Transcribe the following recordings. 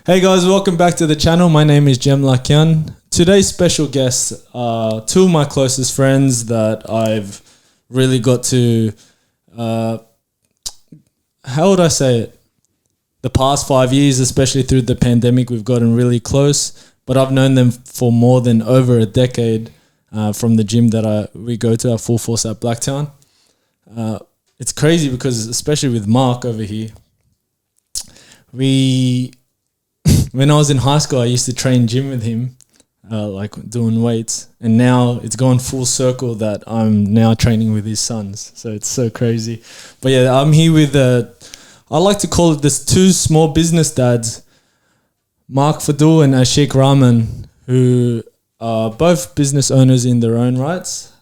Hey guys, welcome back to the channel. My name is Jem Lakyan. Today's special guests are two of my closest friends that I've really got to, how would I say it? The past 5 years, especially through the pandemic, we've gotten really close, but I've known them for more than over a decade from the gym that we go to, our Full Force at Blacktown. It's crazy because, especially with Mark over here, when I was in high school, I used to train gym with him, like doing weights. And now it's gone full circle that I'm now training with his sons. So it's so crazy. But yeah, I'm here with, I like to call it this two small business dads, Mark Faddoul and Ashik Rahman, who are both business owners in their own rights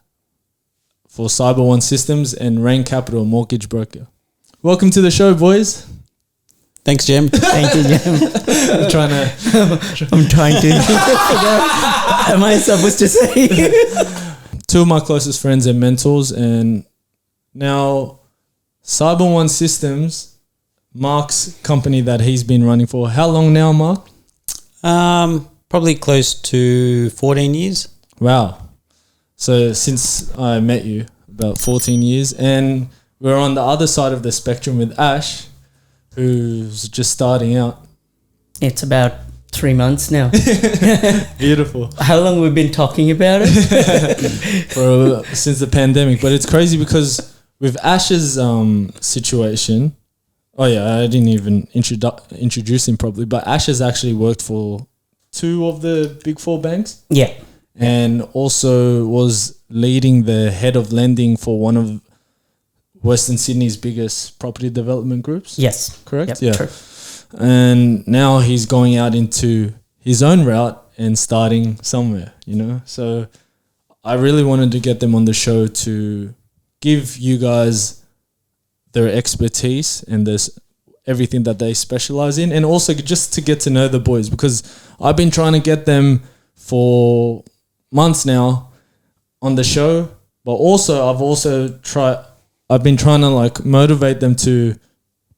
for CyberOne Systems and RAEN Capital Mortgage Broker. Welcome to the show, boys. Thanks, Jem. Thank you, Jem. I'm trying to. Am I supposed to say? Two of my closest friends and mentors, and now CyberOne Systems, Mark's company that he's been running for. How long now, Mark? Probably close to 14 years. Wow. So since I met you, about 14 years, and we're on the other side of the spectrum with Ash, who's just starting out. It's about 3 months now. Beautiful. How long we've been talking about it? Since the pandemic. But it's crazy because with Ash's situation, oh yeah, I didn't even introduce him properly, but Ash has actually worked for two of the big four banks. Yeah. And also was leading the head of lending for one of Western Sydney's biggest property development groups. Yes. Correct? Yep, yeah. true. And now he's going out into his own route and starting somewhere, you know? So I really wanted to get them on the show to give you guys their expertise and this everything that they specialize in, and also just to get to know the boys, because I've been trying to get them for months now on the show, but also I've been trying to like motivate them to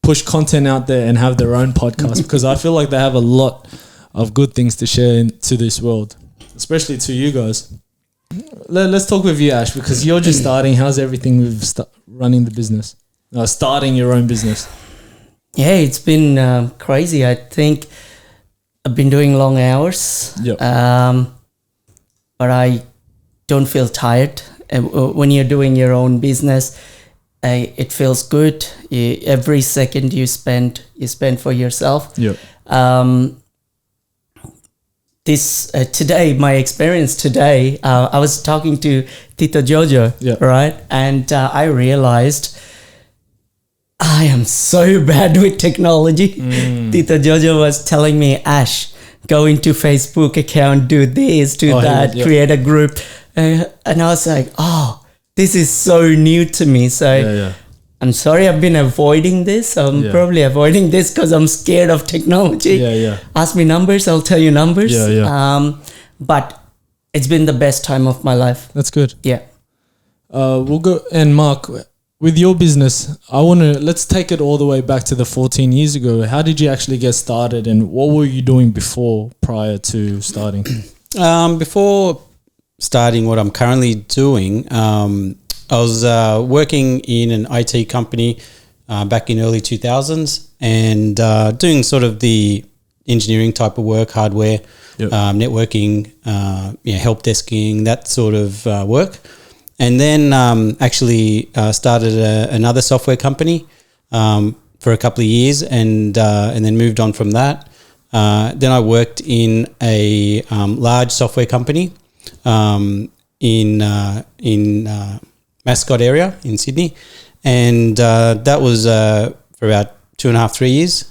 push content out there and have their own podcast because I feel like they have a lot of good things to share to this world, especially to you guys. Let's talk with you, Ash, because you're just starting. How's everything with running the business? Starting your own business. Yeah, it's been crazy. I think I've been doing long hours, Yep. but I don't feel tired. When you're doing your own business, it feels good. Every second you spend for yourself. Yep. Today, my experience today, I was talking to Tito Jojo, Yep. right? And I realized I am so bad with technology. Tito Jojo was telling me, Ash, go into Facebook account, do this, do that, create a group. And I was like, oh, this is so new to me. So I'm sorry I've been avoiding this. I'm probably avoiding this because I'm scared of technology. Ask me numbers, I'll tell you numbers. But it's been the best time of my life. That's good. Yeah. We'll go, and Mark, with your business, let's take it all the way back to the 14 years ago. How did you actually get started, and what were you doing prior to starting? Before starting what I'm currently doing, I was working in an IT company back in early 2000s and doing sort of the engineering type of work, hardware, networking, help desking, that sort of work. And then actually started another software company for a couple of years and then moved on from that. Then I worked in a large software company in Mascot area in Sydney, and that was for about 2.5-3 years,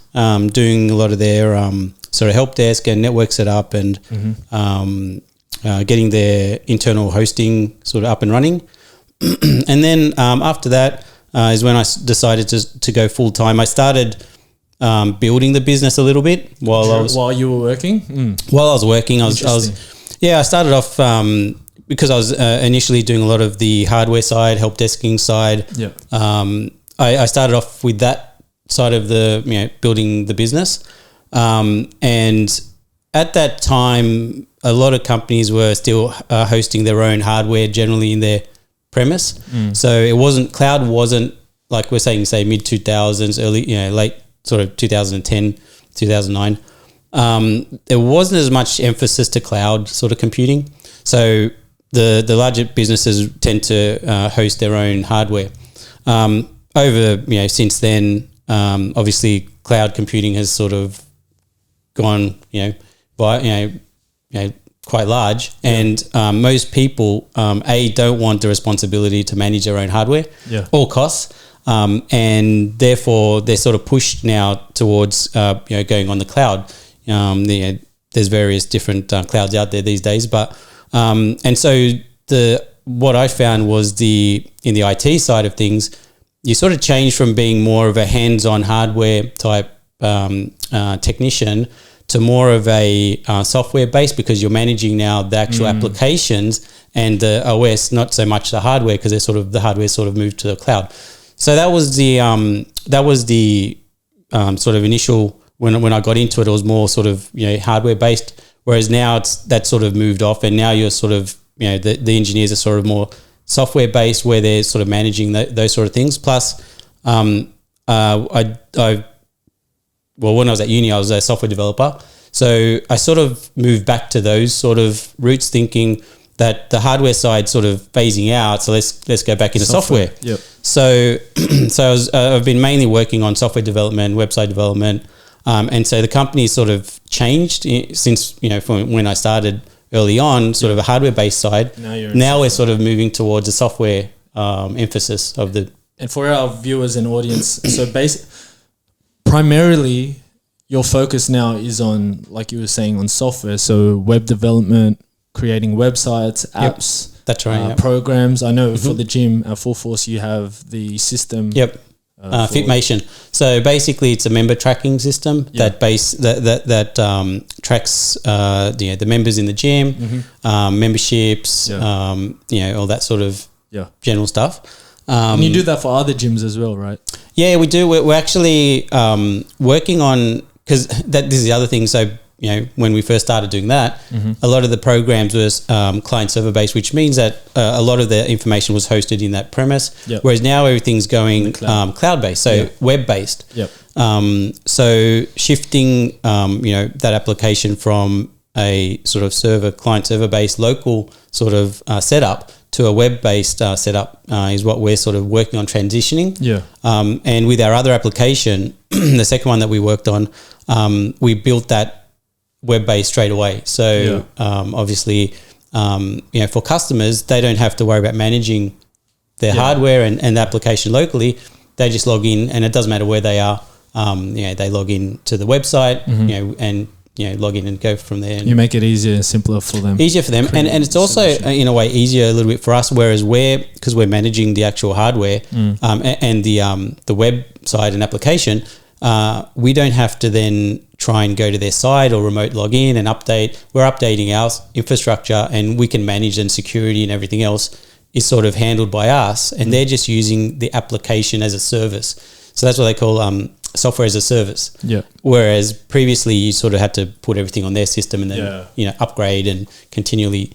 doing a lot of their sort of help desk and network setup and getting their internal hosting sort of up and running. And then after that is when I decided to go full time. I started building the business a little bit while you were working. While I was working, I started off because I was initially doing a lot of the hardware side, help desking side. I started off with that side of the building the business. And at that time, a lot of companies were still hosting their own hardware generally in their premise. So cloud wasn't like we're saying, say mid 2000s, early, late sort of 2010, 2009. There wasn't as much emphasis to cloud sort of computing. So the larger businesses tend to host their own hardware. Over, since then, obviously cloud computing has sort of gone, quite large, and most people don't want the responsibility to manage their own hardware, all costs, and therefore they're sort of pushed now towards going on the cloud. There's various different clouds out there these days, but and so what I found was in the IT side of things, you sort of change from being more of a hands-on hardware type technician to more of a software base, because you're managing now the actual applications and the OS, not so much the hardware, because the hardware sort of moved to the cloud. So that was the sort of initial, when I got into it, it was more sort of hardware based, whereas now that sort of moved off, and now you're sort of the engineers are sort of more software based, where they're sort of managing those sort of things. Plus, when I was at uni, I was a software developer. So I sort of moved back to those sort of roots, thinking that the hardware side sort of phasing out. So let's go back into software. Yep. So I've been mainly working on software development, website development. And so the company sort of changed since, from when I started early on, sort of a hardware based side. Now we're sort of moving towards a software emphasis of the. And for our viewers and audience, so primarily your focus now is on, like you were saying, on software. So web development, creating websites, apps. Yep. That's right. Programs. I know for the gym at Full Force, you have the system. Yep. Fitmation. So basically, it's a member tracking system that tracks the members in the gym, memberships, all that sort of general stuff. And you do that for other gyms as well, right? Yeah, we do. We're actually working on, because this is the other thing. So when we first started doing that, a lot of the programs was client server based, which means that a lot of the information was hosted in that premise. Yep. Whereas now everything's going cloud based, so web based. Yep. So shifting that application from a sort of client server based local sort of setup to a web based setup is what we're sort of working on transitioning. Yeah. And with our other application, the second one that we worked on, we built that web-based straight away. So obviously, for customers, they don't have to worry about managing their hardware and the application locally. They just log in, and it doesn't matter where they are. They log in to the website, and log in and go from there. And you make it easier and simpler for them. Easier for them, and it's also in a way easier a little bit for us. Whereas because we're managing the actual hardware and the website and application. We don't have to then try and go to their site or remote log in and update. We're updating our infrastructure, and we can manage, and security and everything else is sort of handled by us, and they're just using the application as a service. So that's what they call software as a service. Yeah. Whereas previously you sort of had to put everything on their system and then upgrade and continually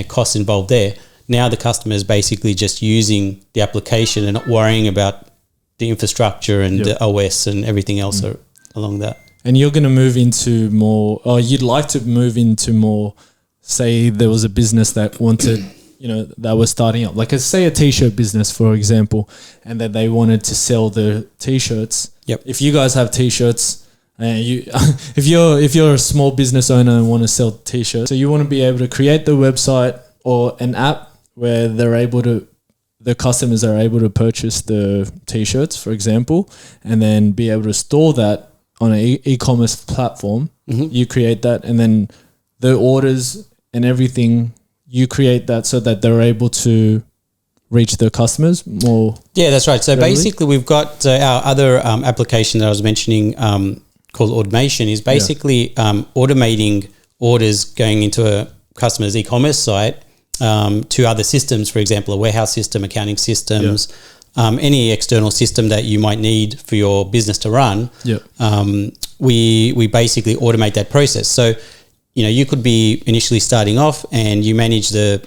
costs involved there. Now the customer is basically just using the application and not worrying about the infrastructure and the OS and everything else along that. And you're going to move into more, or you'd like to move into more, say there was a business that wanted, that was starting up, like say a t-shirt business, for example, and that they wanted to sell the t-shirts. Yep. If you guys have t-shirts, if you're a small business owner and want to sell t-shirts, so you want to be able to create the website or an app where the customers are able to purchase the t-shirts, for example, and then be able to store that on an e-commerce platform. You create that, and then the orders and everything, you create that so that they're able to reach the customers more. Yeah, that's right. So readily. Basically we've got our other application that I was mentioning called Automation is basically automating orders going into a customer's e-commerce site to other systems, for example, a warehouse system, accounting systems, any external system that you might need for your business to run, we basically automate that process. So, you could be initially starting off and you manage the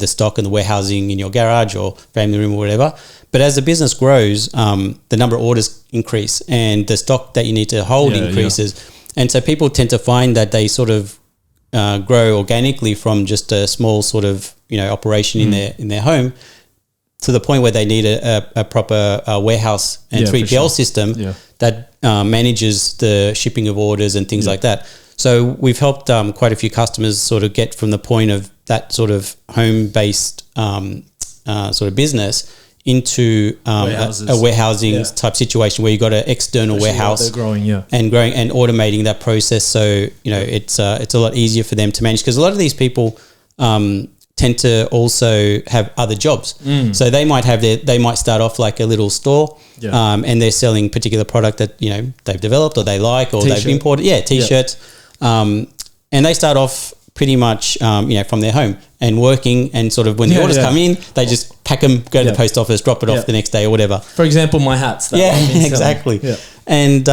stock and the warehousing in your garage or family room or whatever. But as the business grows, the number of orders increase and the stock that you need to hold increases. And so people tend to find that they sort of grow organically from just a small sort of, operation in their home to the point where they need a proper warehouse and 3PL system that manages the shipping of orders and things like that. So we've helped quite a few customers sort of get from the point of that sort of home-based sort of business into a warehousing type situation where you've got an external warehouse they're growing and automating that process. So, it's a lot easier for them to manage because a lot of these people tend to also have other jobs. So they might start off like a little store and they're selling particular product that, they've developed or they like or they've imported. T-shirts. And they start off pretty much, from their home and working and sort of when the orders come in, they just pack them, go to the post office, drop it off the next day or whatever. For example, my hats. Exactly. Yeah. And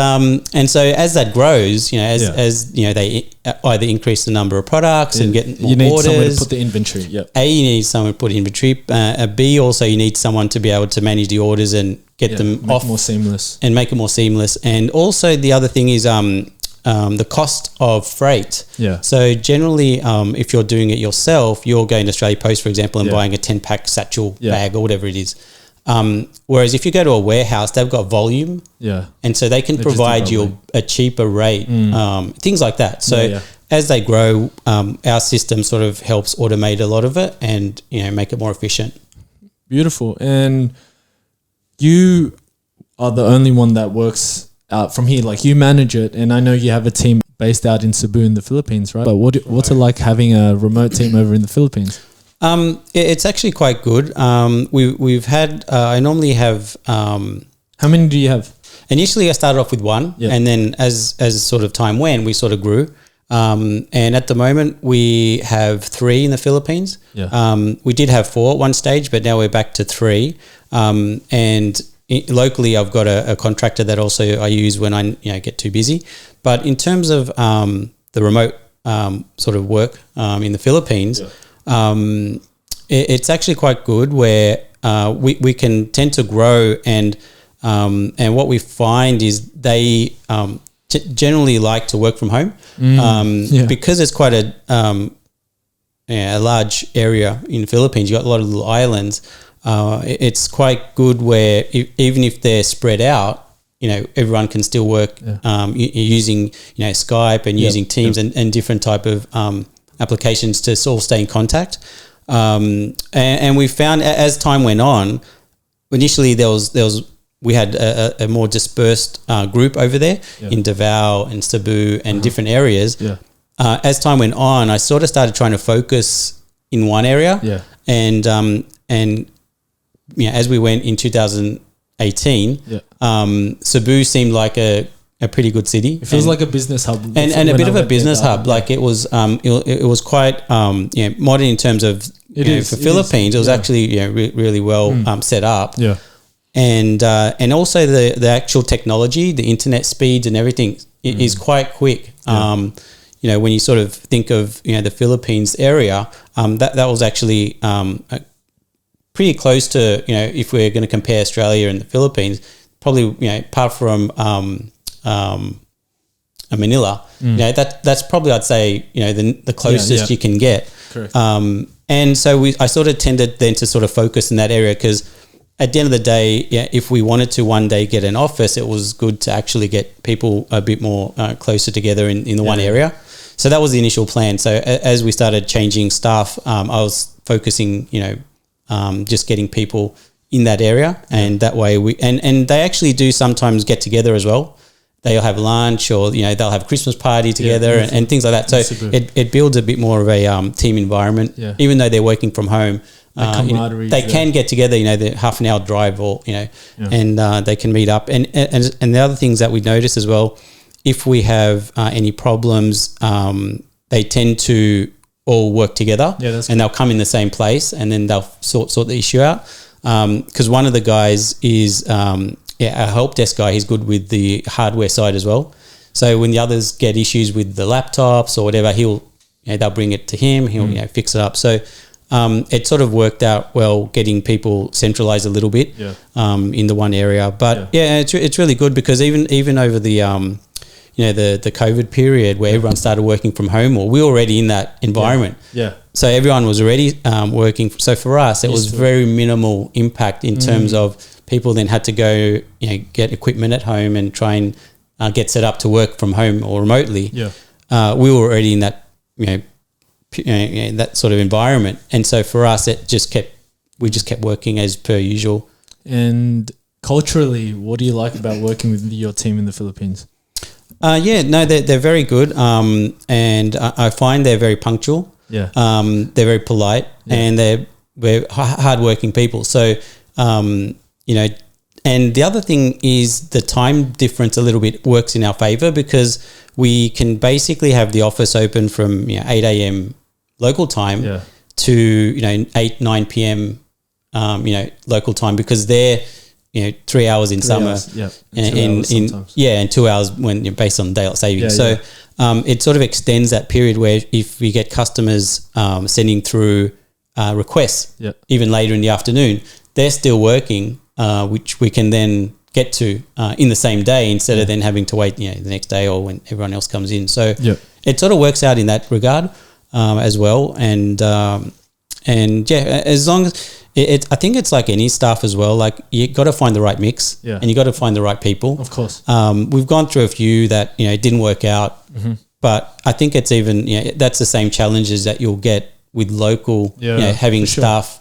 so as that grows, as they either increase the number of products and get more you need orders. someone to put the inventory. You need someone to put inventory. B, also you need someone to be able to manage the orders and get them off more seamless and make it more seamless. And also the other thing is the cost of freight. So generally, if you're doing it yourself, you're going to Australia Post, for example, and buying a 10-pack satchel bag or whatever it is. Whereas if you go to a warehouse, they've got volume. And so they can provide you a cheaper rate, things like that. So as they grow, our system sort of helps automate a lot of it and, make it more efficient. Beautiful. And you are the only one that works out from here. Like you manage it, and I know you have a team based out in Cebu in the Philippines, right? But what's it like having a remote team over in the Philippines? It's actually quite good. We've had. I normally have. How many do you have? Initially, I started off with one, and then as sort of time went, we sort of grew. And at the moment, we have 3 in the Philippines. We did have 4 at one stage, but now we're back to 3. And locally, I've got a contractor that also I use when I get too busy. But in terms of the remote sort of work in the Philippines, it's actually quite good where we can tend to grow and what we find is they generally like to work from home because it's quite a large area in the Philippines. You've got a lot of little islands. It's quite good where even if they're spread out, everyone can still work using Skype and using Teams and different type of applications to sort of stay in contact. And we found as time went on, initially we had a more dispersed group over there in Davao and Cebu and different areas. As time went on, I sort of started trying to focus in one area. And as we went in 2018, Cebu seemed like a pretty good city. It feels like a business hub, and a bit of a business hub. Like it was quite modern in terms of for Philippines. It was actually really well set up. And also the actual technology, the internet speeds and everything is quite quick. When you sort of think of the Philippines area, that was actually pretty close to if we're going to compare Australia and the Philippines, probably apart from Manila, that's probably I'd say the closest you can get. Correct. And so I sort of tended then to sort of focus in that area because at the end of the day, if we wanted to one day get an office, it was good to actually get people a bit more closer together in the one area. So that was the initial plan. So as we started changing staff, I was focusing, just getting people in that area, and that way and they actually do sometimes get together as well. They'll have lunch or they'll have a Christmas party together and things like that. So it builds a bit more of a team environment, even though they're working from home. They can get together, the half an hour drive or and they can meet up. And the other things that we notice as well, if we have any problems, they tend to all work together, and they'll come in the same place, and then they'll sort the issue out. because one of the guys is a help desk guy. He's good with the hardware side as well. So when the others get issues with the laptops or whatever, they'll bring it to him. He'll fix it up. So it sort of worked out well, getting people centralized a little bit in the one area. But it's really good because even over the the COVID period where everyone started working from home, or we were already in that environment. So everyone was already working. So for us, it was very minimal impact in terms of people then had to go, get equipment at home and try and get set up to work from home or remotely. We were already in that, that sort of environment. And so for us, we just kept working as per usual. And culturally, what do you like about working with your team in the Philippines? They're very good. And I find they're very punctual. They're very polite and we're hardworking people. So, and the other thing is the time difference a little bit works in our favor because we can basically have the office open from 8 a.m. local time to 8, 9 p.m. Local time because they're 3 hours in summer and 2 hours when based on daylight savings. It sort of extends that period where if we get customers sending through requests even later in the afternoon, they're still working, which we can then get to in the same day instead of then having to wait the next day or when everyone else comes in. So it sort of works out in that regard as well. And as long as I think it's like any staff as well. Like you got to find the right mix, and you got to find the right people. Of course, we've gone through a few that didn't work out, but I think it's even that's the same challenges that you'll get with local, having staff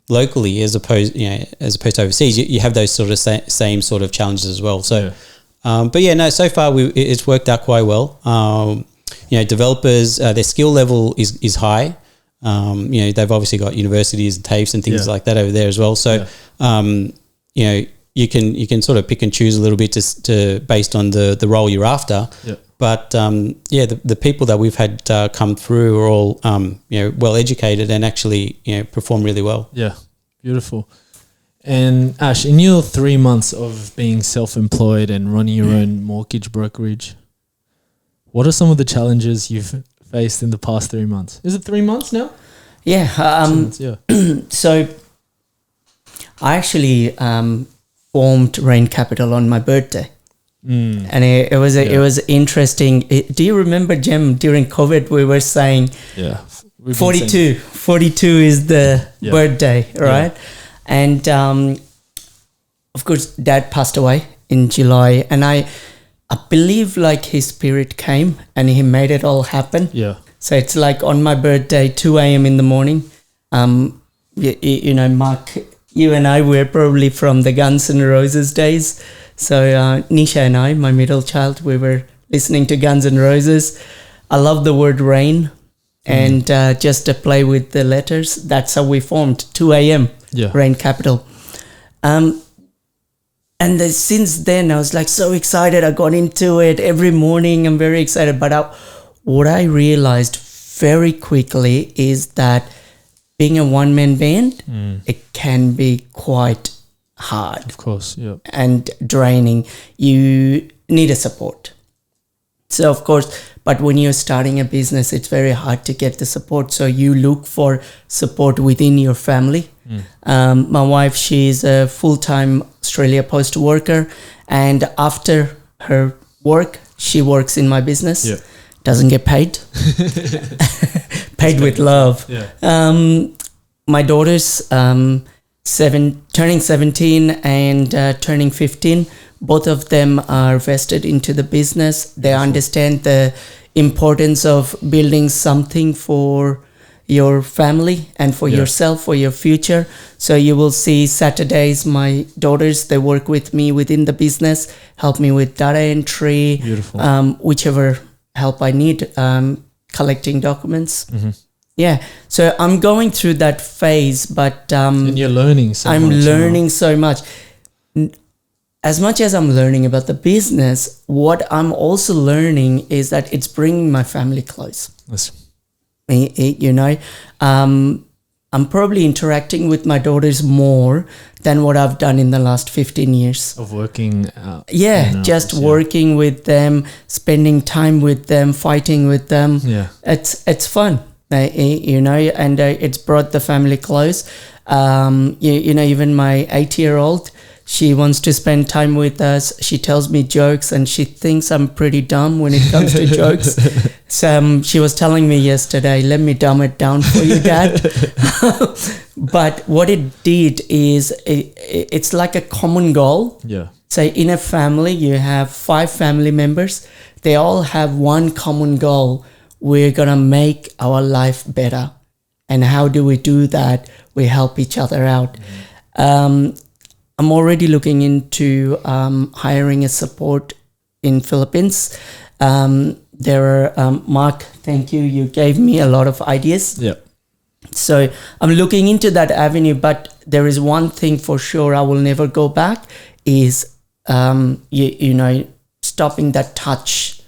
locally as opposed to overseas. You have those sort of same sort of challenges as well. So, so far it's worked out quite well. Developers, their skill level is high. They've obviously got universities and TAFEs and things like that over there as well. So, you can sort of pick and choose a little bit to based on the role you're after. But the people that we've had come through are all well educated and actually perform really well. Yeah, beautiful. And Ash, in your 3 months of being self-employed and running your own mortgage brokerage, what are some of the challenges you've faced in the past 3 months? Is it 3 months now? Yeah. So I actually formed RAEN Capital on my birthday. And it was interesting. Do you remember, Jem, during COVID we were saying 42 is the birthday, right? And of course Dad passed away in July, and I believe like his spirit came and he made it all happen. So it's like on my birthday, 2 a.m. in the morning. Mark, you and I were probably from the Guns N' Roses days. So Nisha and I, my middle child, we were listening to Guns N' Roses. I love the word rain, and just to play with the letters, that's how we formed 2 a.m. RAEN Capital. And since then, I was like so excited. I got into it every morning. I'm very excited. But what I realized very quickly is that being a one-man band, it can be quite hard. Of course, and draining. You need a support. So of course, but when you're starting a business, it's very hard to get the support. So you look for support within your family. My wife, she's a full-time Australia Post worker, and after her work, she works in my business. Doesn't get paid. Paid with love. My daughter's turning 17 and turning 15. Both of them are vested into the business. They understand the importance of building something for your family and for yourself, for your future. So you will see Saturdays, my daughters, they work with me within the business, help me with data entry, whichever help I need, collecting documents. So I'm going through that phase, but and you're learning so much. I'm learning so much. As much as I'm learning about the business, what I'm also learning is that it's bringing my family close. I'm probably interacting with my daughters more than what I've done in the last 15 years. Of working out. Yeah, just working with them, spending time with them, fighting with them. Yeah. It's fun, you know, and it's brought the family close. You know, even my 8-year-old, she wants to spend time with us. She tells me jokes and she thinks I'm pretty dumb when it comes to jokes. So she was telling me yesterday, let me dumb it down for you, Dad. But what it did is it's like a common goal. Yeah. So in a family, you have 5 family members. They all have one common goal. We're going to make our life better. And how do we do that? We help each other out. I'm already looking into hiring a support in Philippines. There are, Mark, thank you. You gave me a lot of ideas. Yeah. So I'm looking into that avenue, but there is one thing for sure I will never go back is, you know, stopping that touch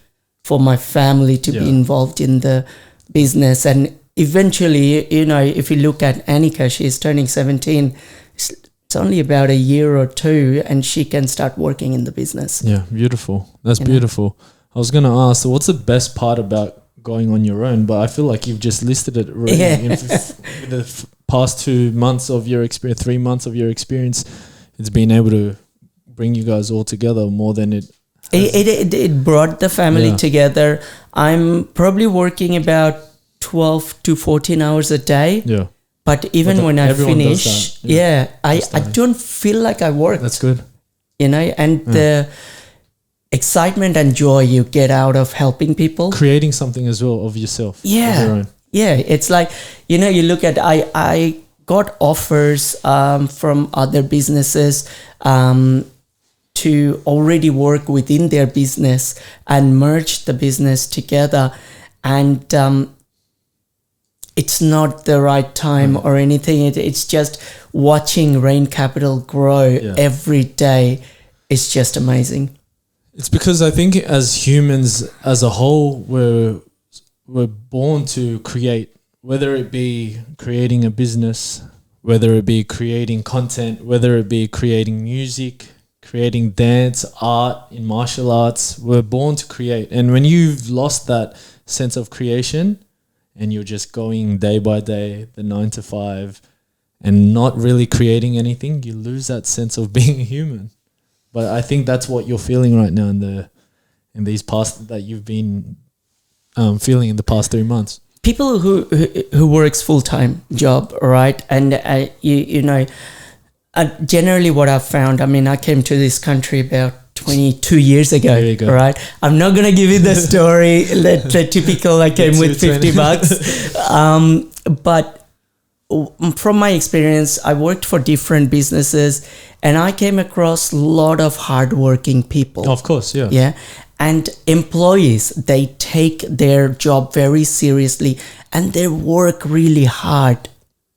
for my family to be involved in the business. And eventually, you know, if you look at Annika, she's turning 17. It's only about a year or 2 and she can start working in the business. Yeah, beautiful. That's beautiful. I was going to ask, so what's the best part about going on your own? But I feel like you've just listed it already. In the past 2 months of your experience, 3 months of your experience, it's been able to bring you guys all together more than it brought the family together. I'm probably working about 12 to 14 hours a day. Yeah. But even when I finish, I don't feel like I work. That's good. You know, and the excitement and joy you get out of helping people. Creating something as well of yourself. Yeah. Of your own. Yeah. It's like, you know, you look at, I got offers from other businesses to already work within their business and merge the business together. And it's not the right time or anything. It's just watching RAEN Capital grow every day is just amazing. It's because I think as humans as a whole, we're born to create, whether it be creating a business, whether it be creating content, whether it be creating music, creating dance, art, in martial arts. We're born to create. And when you've lost that sense of creation, and you're just going day by day, the 9 to 5, and not really creating anything, you lose that sense of being a human. But I think that's what you're feeling right now in these past that you've been feeling in the past 3 months. People who works full-time job, right? And you know, generally what I've found, I mean, I came to this country about 22 years ago, there you go. Right? I'm not going to give you the story, the typical I came with $50. But from my experience, I worked for different businesses and I came across a lot of hardworking people. Of course, yeah. Yeah. And employees, they take their job very seriously and they work really hard.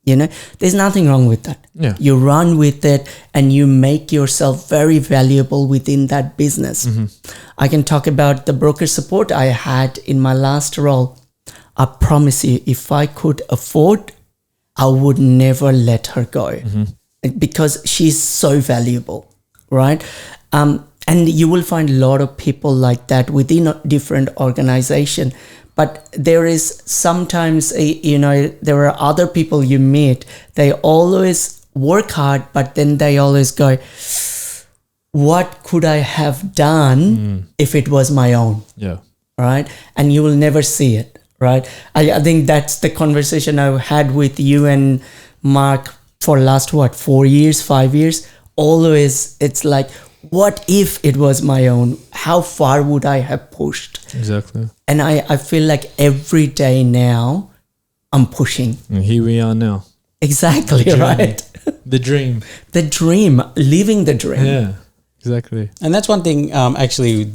You know, there's nothing wrong with that. Yeah. You run with it and you make yourself very valuable within that business. I can talk about the broker support I had in my last role. I promise you, if I could afford, I would never let her go because she's so valuable, right? And you will find a lot of people like that within a different organization. But there is sometimes, you know, there are other people you meet, they always work hard, but then they always go, what could I have done if it was my own? Yeah. Right? And you will never see it, right? I think that's the conversation I had with you and Mark for last, 4 years, 5 years? Always, it's like, what if it was my own? How far would I have pushed? Exactly. And I feel like every day now, I'm pushing. And here we are now. Exactly, right? The dream. The dream, living the dream. Yeah, exactly. And that's one thing, actually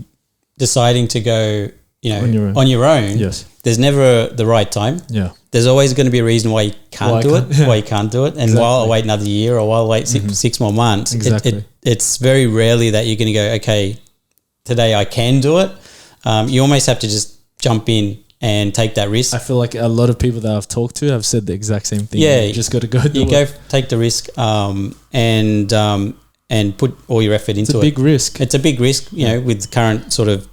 deciding to go, you know, on your own. Yes. There's never the right time. Yeah. There's always going to be a reason why you can't do it. And Exactly. while I wait another year or while I wait six more months, Exactly. it's very rarely that you're going to go, okay, today I can do it. You almost have to just jump in, and take that risk. I feel like a lot of people that I've talked to have said the exact same thing. Yeah, you just got to go. Take the risk, and put all your effort into it. It's a big risk. It's a big risk, with the current sort of,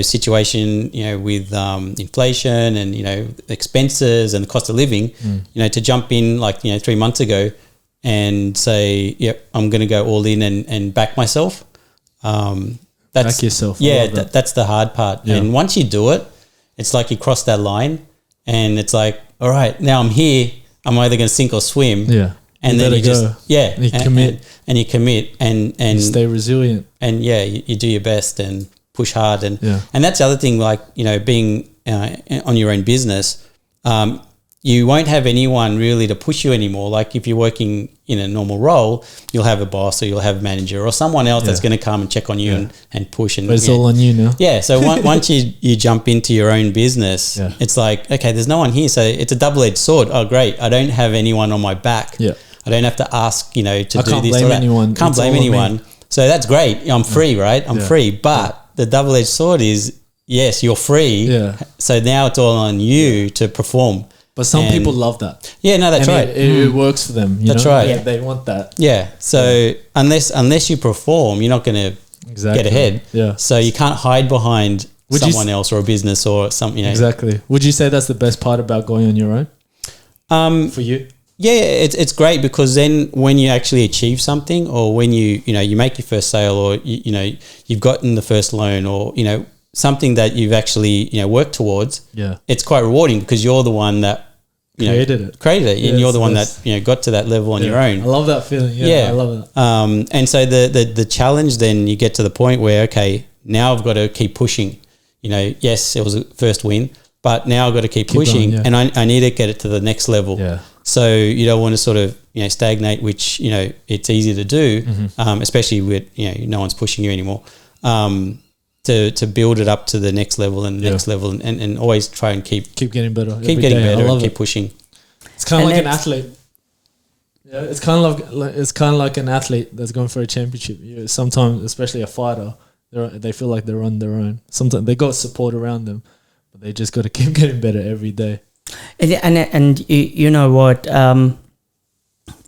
situation, with inflation and, expenses and the cost of living, to jump in like, 3 months ago and say, yep, I'm going to go all in and back myself. Back yourself. Yeah, that's the hard part. Yeah. And once you do it, it's like you cross that line and it's like, all right, now I'm here. I'm either going to sink or swim. Yeah. And then you just, you commit. And you commit and you stay resilient. And you do your best and push hard. And that's the other thing, like, being on your own business, you won't have anyone really to push you anymore. Like if you're working in a normal role, you'll have a boss or you'll have a manager or someone else that's going to come and check on you and push. And but it's all on you now. Yeah. So once you jump into your own business, it's like, okay, there's no one here. So it's a double-edged sword. Oh, great. I don't have anyone on my back. Yeah. I don't have to ask, to do this or that. Can't blame anyone. So that's great. I'm free, right? I'm free. But the double-edged sword is, yes, you're free. Yeah. So now it's all on you to perform. But some people love that. Yeah, no, that's right. It works for them. That's right. Yeah, they want that. Yeah. So unless you perform, you're not going to get ahead. Yeah. So you can't hide behind someone else or a business or something. Exactly. Would you say that's the best part about going on your own? For you? Yeah, it's great because then when you actually achieve something, or when you make your first sale, or you've gotten the first loan, or something that you've actually worked towards, it's quite rewarding because you're the one that created it, and you're the one that got to that level on your own. I love that feeling. Yeah, I love that. And so the challenge, then you get to the point where, okay, now I've got to keep pushing. Yes, it was a first win, but now I've got to keep pushing, and I need to get it to the next level. Yeah. So you don't want to sort of stagnate, which it's easy to do, especially with no one's pushing you anymore. To build it up to the next level and the next level, and always try and keep getting better, and keep pushing. It's kind of like an athlete. Yeah, it's kind of like an athlete that's going for a championship. Sometimes, especially a fighter, they feel like they're on their own. Sometimes they got support around them, but they just got to keep getting better every day. And you know what?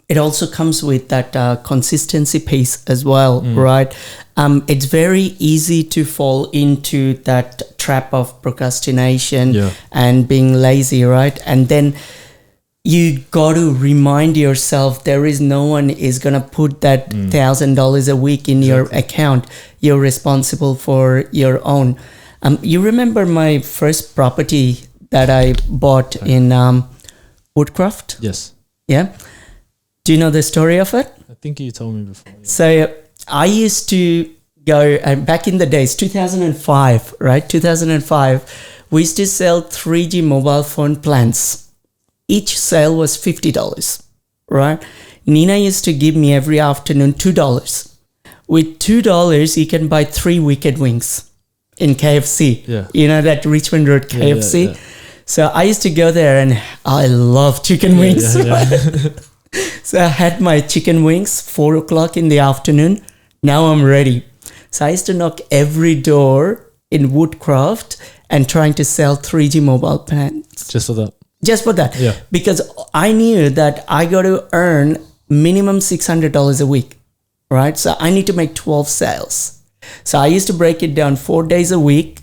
It also comes with that consistency piece as well, right? It's very easy to fall into that trap of procrastination and being lazy, right? And then you got to remind yourself there is no one is going to put that $1,000 a week in your account. You're responsible for your own. You remember my first property that I bought in Woodcroft? Yes. Yeah. Do you know the story of it? I think you told me before. Yeah. So I used to go, back in the days, 2005, right? 2005, we used to sell 3G mobile phone plans. Each sale was $50, right? Nina used to give me every afternoon $2. With $2, you can buy 3 wicked wings in KFC. Yeah. You know that Richmond Road KFC? Yeah. So I used to go there and I love chicken wings. So I had my chicken wings 4 o'clock in the afternoon. Now I'm ready. So I used to knock every door in Woodcroft and trying to sell 3G mobile plans. Just for that? Just for that. Yeah. Because I knew that I got to earn minimum $600 a week, right? So I need to make 12 sales. So I used to break it down 4 days a week.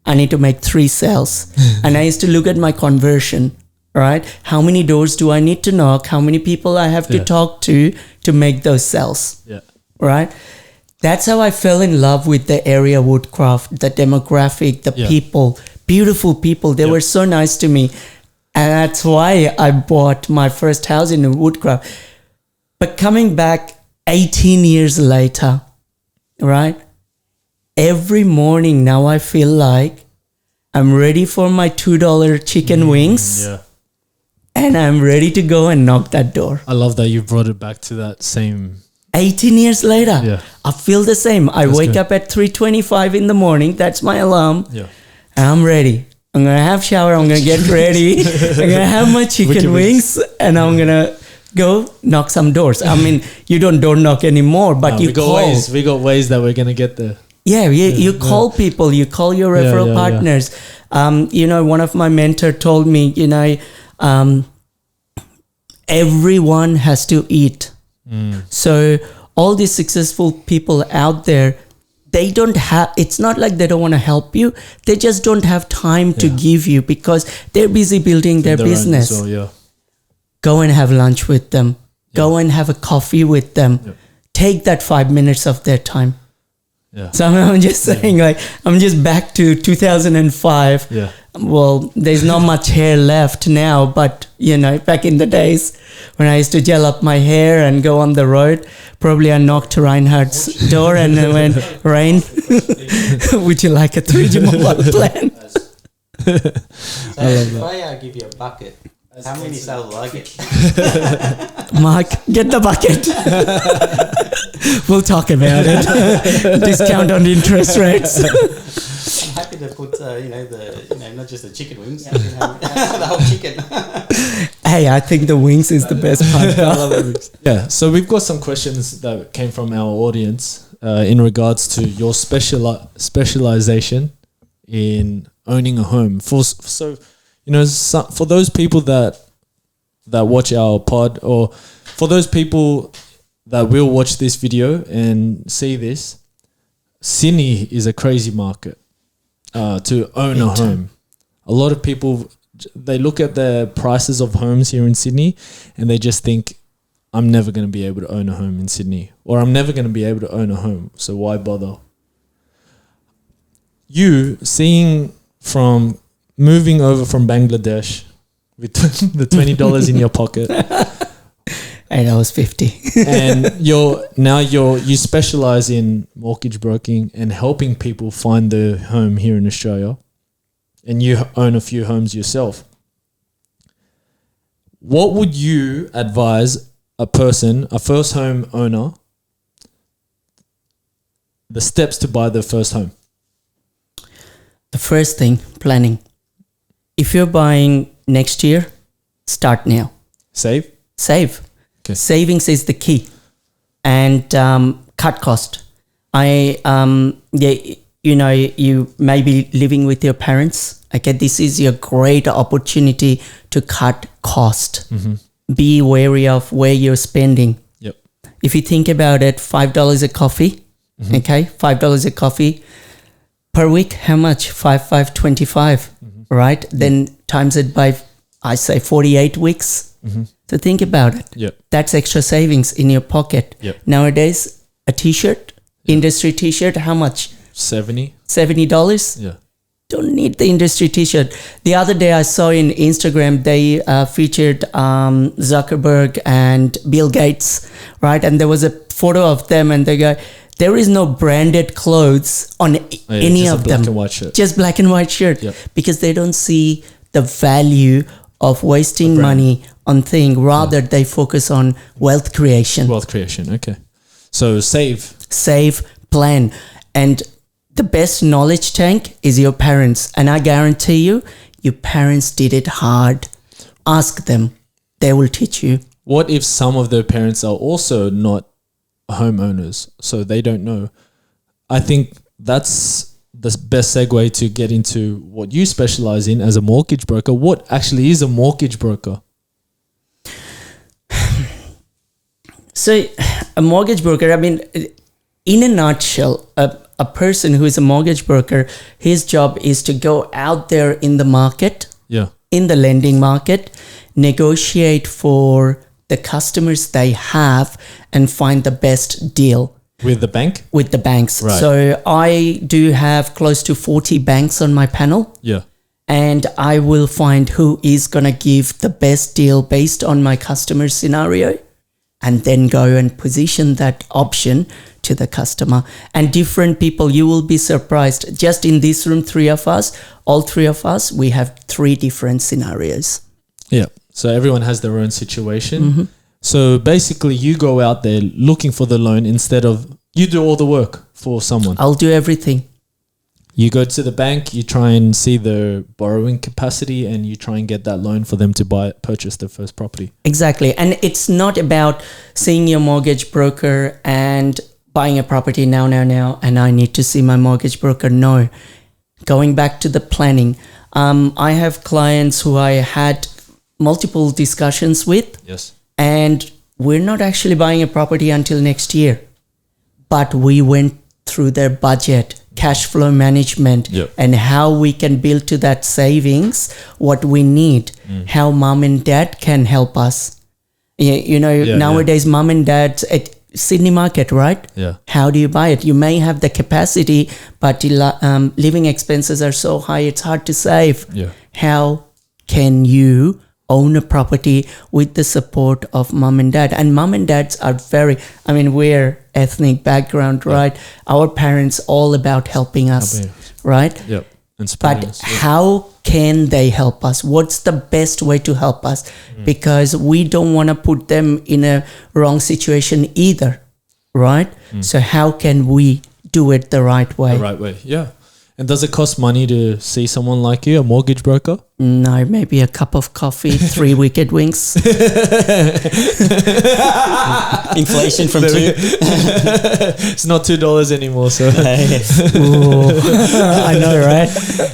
I need to make 3 sales. And I used to look at my conversion, right? How many doors do I need to knock? How many people I have to talk to make those sales? Yeah. Right? That's how I fell in love with the area Woodcroft, the demographic, the people, beautiful people. They were so nice to me. And that's why I bought my first house in Woodcroft. But coming back 18 years later, right? Every morning now I feel like I'm ready for my $2 chicken wings. Yeah. And I'm ready to go and knock that door. I love that you brought it back to that same... 18 years later, I feel the same. I wake up at 3:25 in the morning. That's my alarm. Yeah. And I'm ready. I'm going to have shower. I'm going to get ready. I'm going to have my chicken wings. And I'm going to go knock some doors. I mean, you don't door knock anymore, but you call. We got ways that we're going to get there. You call people, you call your referral partners. One of my mentor told me, everyone has to eat. So all these successful people out there, they don't have, it's not like they don't want to help you. They just don't have time to give you because they're busy building their business. Go and have lunch with them. Go and have a coffee with them. Take that 5 minutes of their time. So I'm just saying, I'm just back to 2005. Well, there's not much hair left now, but back in the days when I used to gel up my hair and go on the road, probably I knocked Reinhardt's door and I went, Rain, would you like a 3G mobile plan? If I give you a bucket, how many sales will I get? Mark, get the bucket. We'll talk about it. Discount on interest rates. I'm happy to put, not just the chicken wings, the whole chicken. Hey, I think the wings is the best part. I love the wings. Yeah, so we've got some questions that came from our audience in regards to your specialization in owning a home. For those people that watch our pod, or for those people that will watch this video and see this, Sydney is a crazy market to own a home. A lot of people, they look at the prices of homes here in Sydney and they just think, I'm never going to be able to own a home in Sydney, or I'm never going to be able to own a home, so why bother? You seeing from moving over from Bangladesh with the $20 in your pocket, and I was 50, and you specialize in mortgage broking and helping people find their home here in Australia, and you own a few homes yourself. What would you advise a first home owner, the steps to buy their first home? The first thing, planning. If you're buying next year, start now. Save. Okay. Savings is the key, and cut cost. You may be living with your parents. Okay, this is your great opportunity to cut cost. Be wary of where you're spending. Yep. If you think about it, $5 a coffee. Okay, $5 a coffee per week. How much? 525. Right? Then times it by, I say, 48 weeks. So think about it. Yep. That's extra savings in your pocket. Yep. Nowadays, a t-shirt, industry t-shirt, how much? $70. $70? Don't need the industry t-shirt. The other day I saw in Instagram, they featured Zuckerberg and Bill Gates, right? And there was a photo of them and they go, there is no branded clothes on any of them. Just black and white shirt. Just black and white shirt. Yep. Because they don't see the value of wasting money on things. Rather, they focus on wealth creation. Okay. So save, plan. And the best knowledge tank is your parents. And I guarantee you, your parents did it hard. Ask them. They will teach you. What if some of their parents are also not homeowners, so they don't know? I think that's the best segue to get into what you specialize in as a mortgage broker. What actually is a mortgage broker? So a mortgage broker, I mean, in a nutshell, a person who is a mortgage broker, his job is to go out there in the market, in the lending market, negotiate for the customers they have and find the best deal. With the bank? With the banks. Right. So I do have close to 40 banks on my panel. Yeah. And I will find who is going to give the best deal based on my customer scenario, and then go and position that option to the customer. And different people, you will be surprised. Just in this room, all three of us, we have 3 different scenarios. Yeah. So everyone has their own situation. So basically you go out there looking for the loan instead of you do all the work for someone. I'll do everything. You go to the bank, you try and see the borrowing capacity, and you try and get that loan for them to purchase their first property. Exactly. And it's not about seeing your mortgage broker and buying a property now, and I need to see my mortgage broker. No. Going back to the planning, I have clients who I had multiple discussions with, Yes. and we're not actually buying a property until next year. But we went through their budget, cash flow management, Yep. and how we can build to that savings what we need, how mom and dad can help us. Nowadays, mom and dad at Sydney market, right? Yeah. How do you buy it? You may have the capacity, but living expenses are so high, it's hard to save. Yeah. How can you own a property with the support of mom and dad? And mom and dads are we're ethnic background, right? Our parents all about helping us, right? Yep. Inspiring But us, how can they help us? What's the best way to help us? Because we don't want to put them in a wrong situation either, right? So how can we do it the right way? The right way. Yeah. And does it cost money to see someone like you, a mortgage broker? No, maybe a cup of coffee, 3 wicked wings. Inflation from two. It's not $2 anymore, so. Ooh, I know, right?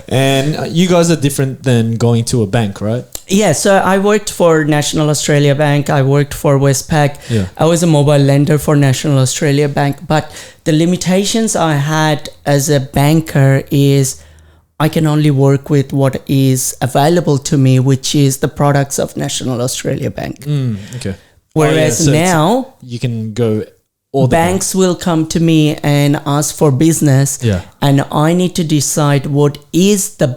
And you guys are different than going to a bank, right? Yeah, so I worked for National Australia Bank. I worked for Westpac. Yeah. I was a mobile lender for National Australia Bank. But the limitations I had as a banker is I can only work with what is available to me, which is the products of National Australia Bank. Okay. Whereas so now you can go all the banks will come to me and ask for business. Yeah. And I need to decide what is the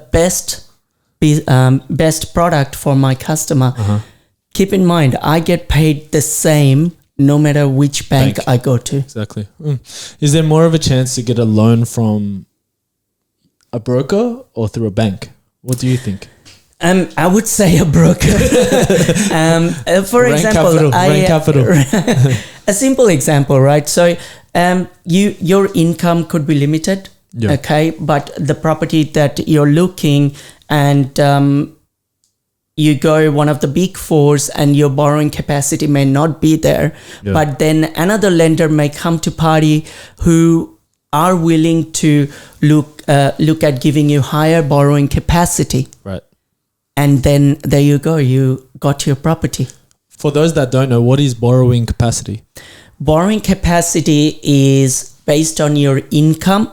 best product for my customer. Keep in mind, I get paid the same no matter which bank I go to. Exactly. Is there more of a chance to get a loan from a broker or through a bank? What do you think? I would say a broker. For Rain example, capital. a simple example, right? So your income could be limited, Yeah. okay? But the property that you're looking and you go one of the big fours and your borrowing capacity may not be there. Yeah. But then another lender may come to party who are willing to look at giving you higher borrowing capacity. Right. And then there you go, you got your property. For those that don't know, what is borrowing capacity? Borrowing capacity is based on your income,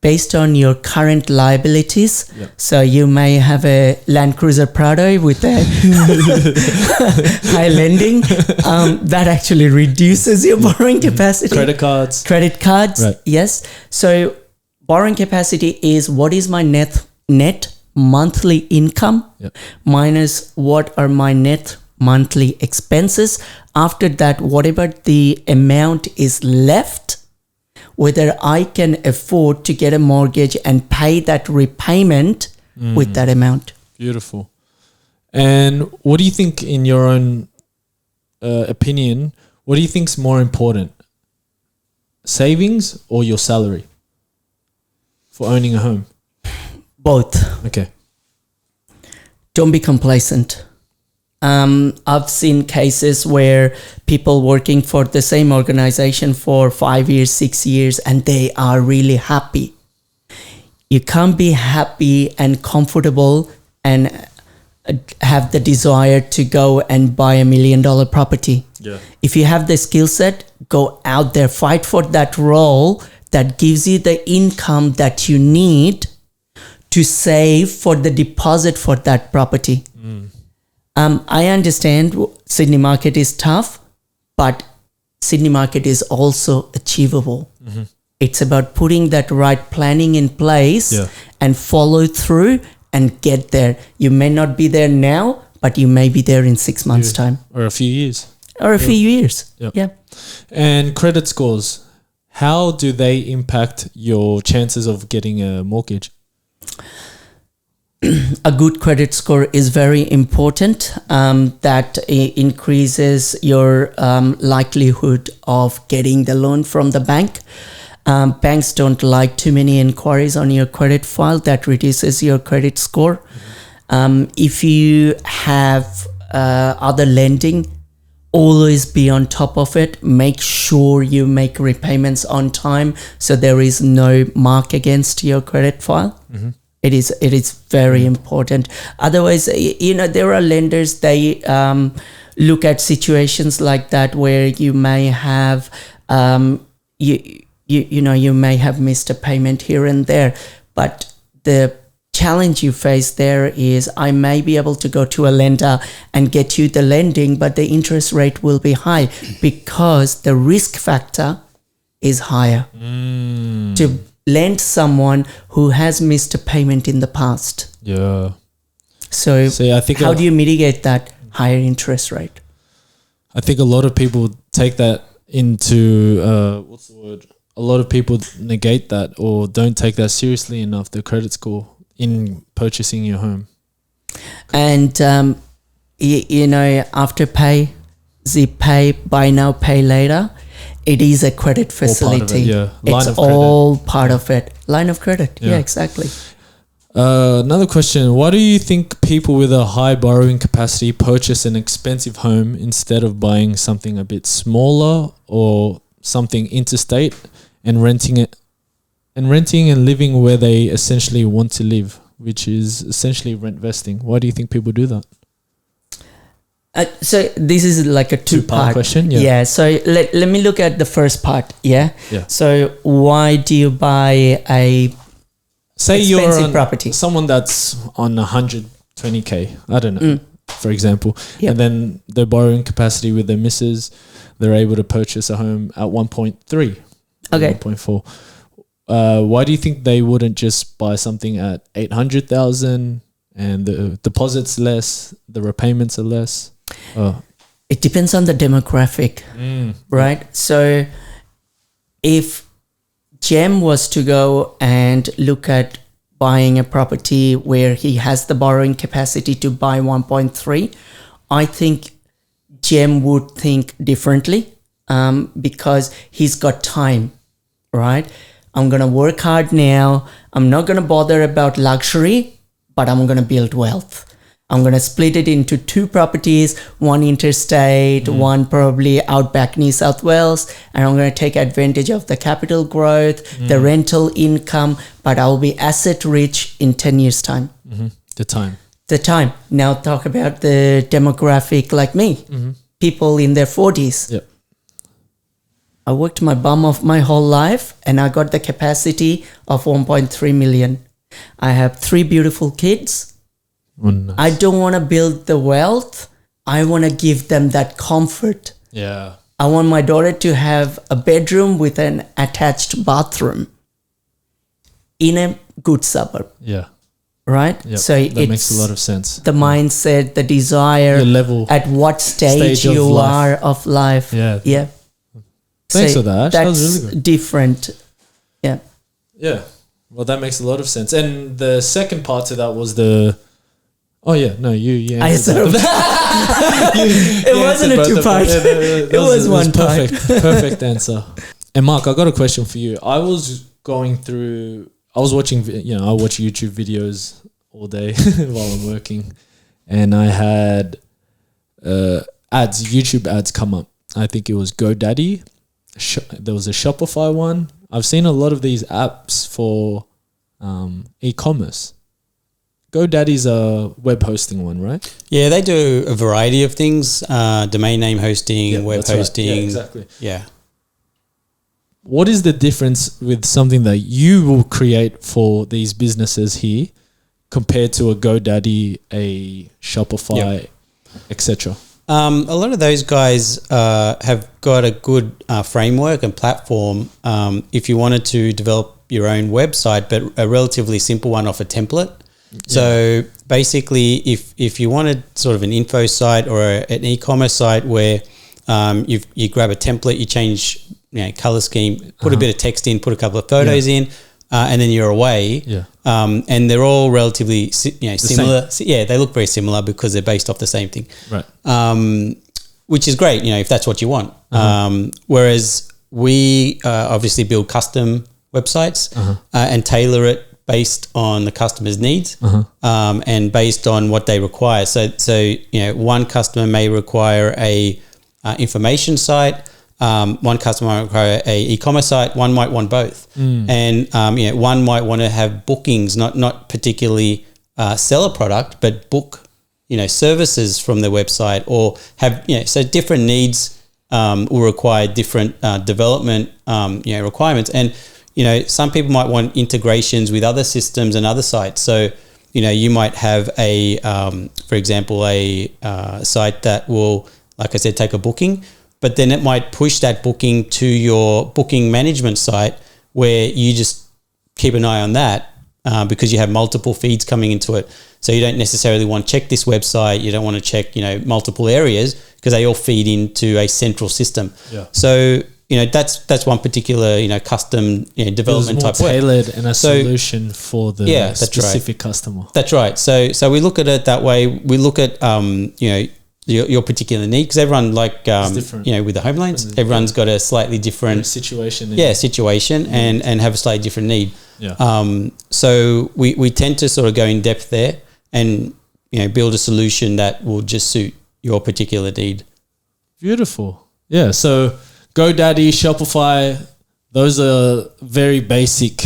based on your current liabilities. Yep. So you may have a Land Cruiser Prado with a high lending. That actually reduces your borrowing capacity. Credit cards. Credit cards, Right. yes. So borrowing capacity is what is my net monthly income Yep. minus what are my net monthly expenses. After that, whatever the amount is left, whether I can afford to get a mortgage and pay that repayment with that amount. Beautiful. And what do you think, in your own opinion, what do you think is more important? Savings or your salary for owning a home? Both. Okay. Don't be complacent. I've seen cases where people working for the same organization for 5 years, 6 years, and they are really happy. You can't be happy and comfortable and have the desire to go and buy $1 million property. Yeah. If you have the skill set, go out there, fight for that role that gives you the income that you need to save for the deposit for that property. I understand Sydney market is tough, but Sydney market is also achievable. It's about putting that right planning in place and follow through and get there. You may not be there now, but you may be there in 6 months' time. Or a few years. Or a few years. Yep. Yeah. And credit scores, how do they impact your chances of getting a mortgage? A good credit score is very important. That increases your likelihood of getting the loan from the bank. Banks don't like too many inquiries on your credit file. That reduces your credit score. If you have other lending always be on top of it. Make sure you make repayments on time, so there is no mark against your credit file. It is very important. Otherwise, there are lenders, they look at situations like that where you may have you may have missed a payment here and there, but the challenge you face there is I may be able to go to a lender and get you the lending, but the interest rate will be high because the risk factor is higher to lend someone who has missed a payment in the past. Yeah. So I think how do you mitigate that higher interest rate? I think a lot of people take that into what's the word? A lot of people negate that or don't take that seriously enough, the credit score, in purchasing your home. And Afterpay, Zip Pay, buy now, pay later, it is a credit facility. It's all part of it. Line of credit. Yeah, exactly. Another question. Why do you think people with a high borrowing capacity purchase an expensive home instead of buying something a bit smaller or something interstate and renting and living where they essentially want to live, which is essentially rent vesting? Why do you think people do that? So this is like a two-part question. Yeah. So let me look at the first part. Yeah. So why do you buy a expensive property? Someone that's on 120k, I don't know, for example, and then their borrowing capacity with their missus, they're able to purchase a home at 1.3, 1.4. Why do you think they wouldn't just buy something at 800,000 and the deposit's less, the repayments are less? It depends on the demographic, right? So if Jem was to go and look at buying a property where he has the borrowing capacity to buy 1.3, I think Jem would think differently because he's got time, right? I'm going to work hard now. I'm not going to bother about luxury, but I'm going to build wealth. I'm going to split it into two properties, one interstate, one probably outback New South Wales, and I'm going to take advantage of the capital growth, the rental income, but I'll be asset rich in 10 years' time. The time. Now talk about the demographic like me, people in their 40s. Yep. I worked my bum off my whole life and I got the capacity of 1.3 million. I have 3 beautiful kids. Oh, nice. I don't want to build the wealth. I want to give them that comfort. Yeah. I want my daughter to have a bedroom with an attached bathroom in a good suburb. Yeah. Right? Yep. So that makes a lot of sense. The mindset, the desire, your level, at what stage you are of life. Yeah. Yeah. Thanks for that. That's that was really good. Different. Yeah. Yeah. Well, that makes a lot of sense. And the second part to that was the... Oh, yeah. No, you I sort of... It wasn't a two-part. It was one part. Perfect answer. And Mark, I got a question for you. I was watching, I watch YouTube videos all day while I'm working. And I had YouTube ads come up. I think it was GoDaddy. There was a Shopify one. I've seen a lot of these apps for e-commerce. GoDaddy's a web hosting one, right? Yeah, they do a variety of things, domain name hosting, web hosting. Right. Yeah, exactly. Yeah. What is the difference with something that you will create for these businesses here compared to a GoDaddy, a Shopify, etc.? A lot of those guys have got a good framework and platform if you wanted to develop your own website, but a relatively simple one off a template. Yeah. So basically, if you wanted sort of an info site or an e-commerce site where you grab a template, you change color scheme, put a bit of text in, put a couple of photos in, and then you're away. Yeah. And they're all relatively similar. Yeah, they look very similar because they're based off the same thing. Right. Which is great, if that's what you want. Whereas we obviously build custom websites and tailor it based on the customer's needs and based on what they require. So one customer may require a information site. One customer might require a e-commerce site. One might want both, and one might want to have bookings, not particularly sell a product, but book services from their website, or have so different needs will require different development requirements, and some people might want integrations with other systems and other sites. So you might have for example, a site that will, like I said, take a booking, but then it might push that booking to your booking management site, where you just keep an eye on that because you have multiple feeds coming into it. So you don't necessarily want to check this website. You don't want to check, multiple areas, because they all feed into a central system. Yeah. So, that's one particular, custom development type work. Tailored and a solution for the specific customer. That's right. So we look at it that way. We look at, your particular need, because everyone, with the home loans, everyone's got a slightly different situation. Situation and have a slightly different need. Yeah. So we tend to sort of go in depth there and build a solution that will just suit your particular need. Beautiful. Yeah. So GoDaddy, Shopify, those are very basic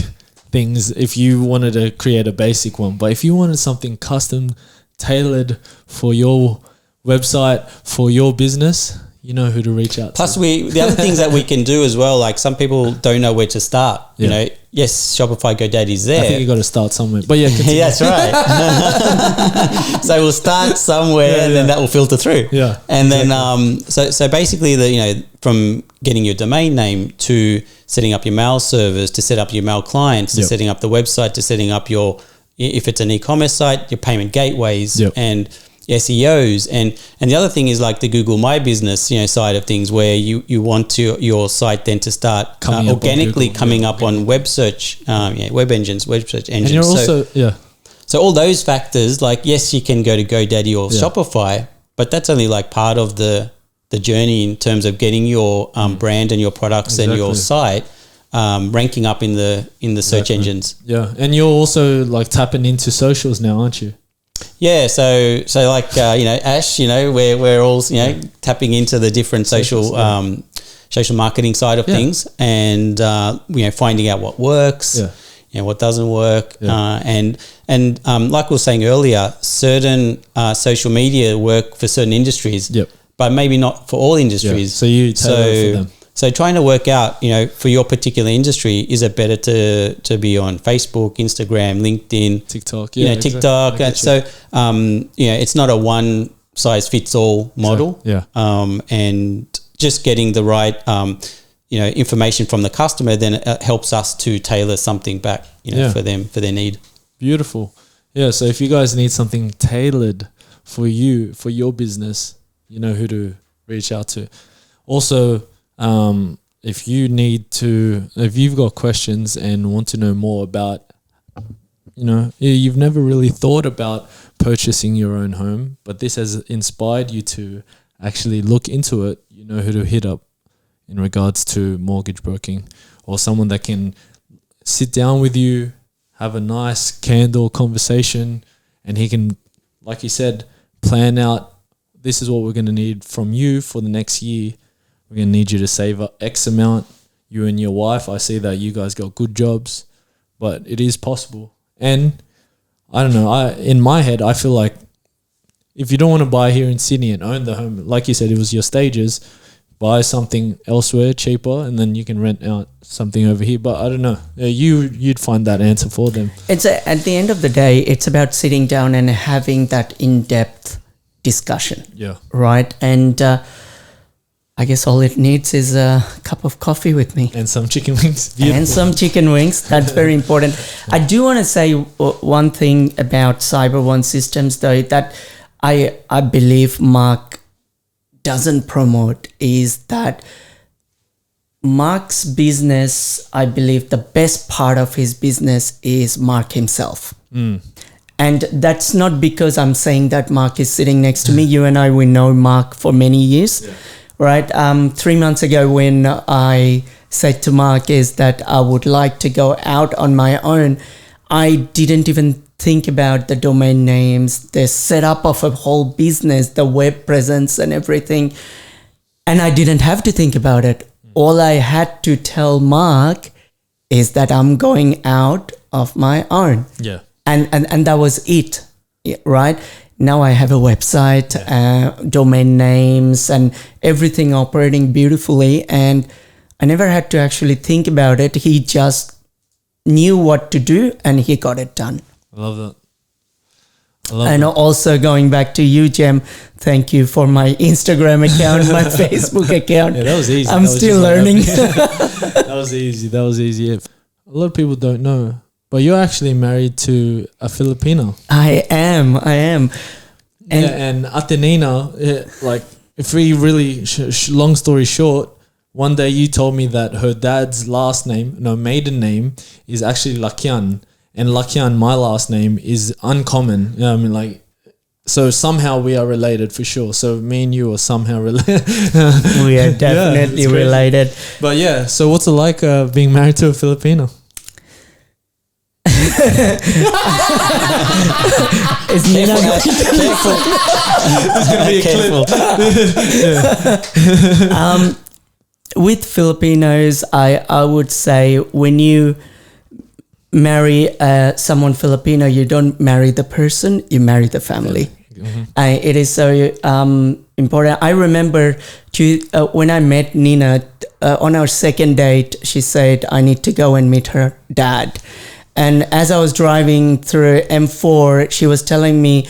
things if you wanted to create a basic one. But if you wanted something custom tailored for your website, for your business, you know who to reach out Plus, to. the other things that we can do as well, like some people don't know where to start. Yes, Shopify, GoDaddy's there. I think you got to start somewhere. But yeah, continue. Yeah, that's right. So we'll start somewhere, and then that will filter through. Yeah, and then so basically, from getting your domain name to setting up your mail servers, to set up your mail clients, to setting up the website, to setting up your, if it's an e-commerce site, your payment gateways and SEOs, and the other thing is like the Google My Business side of things, where you want your site then to start organically coming up on web search, web search engines. And you're also so all those factors, like, yes, you can go to GoDaddy or Shopify, but that's only like part of the journey in terms of getting your brand and your products and your site ranking up in the search engines. Yeah, and you're also like tapping into socials now, aren't you? Yeah, so like Ash, we're all tapping into the different social marketing side of things, and finding out what works, what doesn't work, and like we were saying earlier, certain social media work for certain industries, but maybe not for all industries. So you tailor for them. So trying to work out, for your particular industry, is it better to be on Facebook, Instagram, LinkedIn, TikTok, TikTok. So, it's not a one size fits all model. And just getting the right, information from the customer, then it helps us to tailor something back, for them, for their need. Beautiful. Yeah. So if you guys need something tailored for you, for your business, you know who to reach out to. Also, if you've got questions and want to know more about, you've never really thought about purchasing your own home, but this has inspired you to actually look into it, you know who to hit up in regards to mortgage broking, or someone that can sit down with you, have a nice candle conversation, and he can, like you said, plan out, this is what we're going to need from you for the next year. We're going to need you to save X amount, you and your wife. I see that you guys got good jobs, but it is possible. And I don't know, in my head, I feel like if you don't want to buy here in Sydney and own the home, like you said, it was your stages, buy something elsewhere cheaper, and then you can rent out something over here. But I don't know, you'd find that answer for them. At the end of the day, it's about sitting down and having that in-depth discussion. Yeah. Right? And I guess all it needs is a cup of coffee with me. And some chicken wings. Beautiful. And some chicken wings. That's very important. I do want to say one thing about CyberOne Systems, though, that I believe Mark doesn't promote, is that Mark's business, I believe the best part of his business is Mark himself. And that's not because I'm saying that Mark is sitting next to me. You and I, we know Mark for many years. Right. 3 months ago, when I said to Mark is that I would like to go out on my own, I didn't even think about the domain names, the setup of a whole business, the web presence and everything. And I didn't have to think about it. All I had to tell Mark is that I'm going out of my own. Yeah. And that was it, right? Now I have a website, domain names, and everything operating beautifully. And I never had to actually think about it. He just knew what to do and he got it done. I love that. And also going back to you, Jem, thank you for my Instagram account, my Facebook account. Yeah, that was easy. I'm still learning. That was easy. That was easy. A lot of people don't know, but you're actually married to a Filipino. I am. And and Atenina, like, if we really, long story short, one day you told me that her dad's maiden name is actually Lakyan. And Lakyan, my last name, is uncommon. You know what I mean? Like, so somehow we are related for sure. So me and you are somehow related. We are definitely related. But yeah, so what's it like being married to a Filipino? Is Nina going to Careful. With Filipinos, I would say when you marry someone Filipino, you don't marry the person, you marry the family. It is so important. I remember when I met Nina on our second date, she said, I need to go and meet her dad. And as I was driving through M4, she was telling me,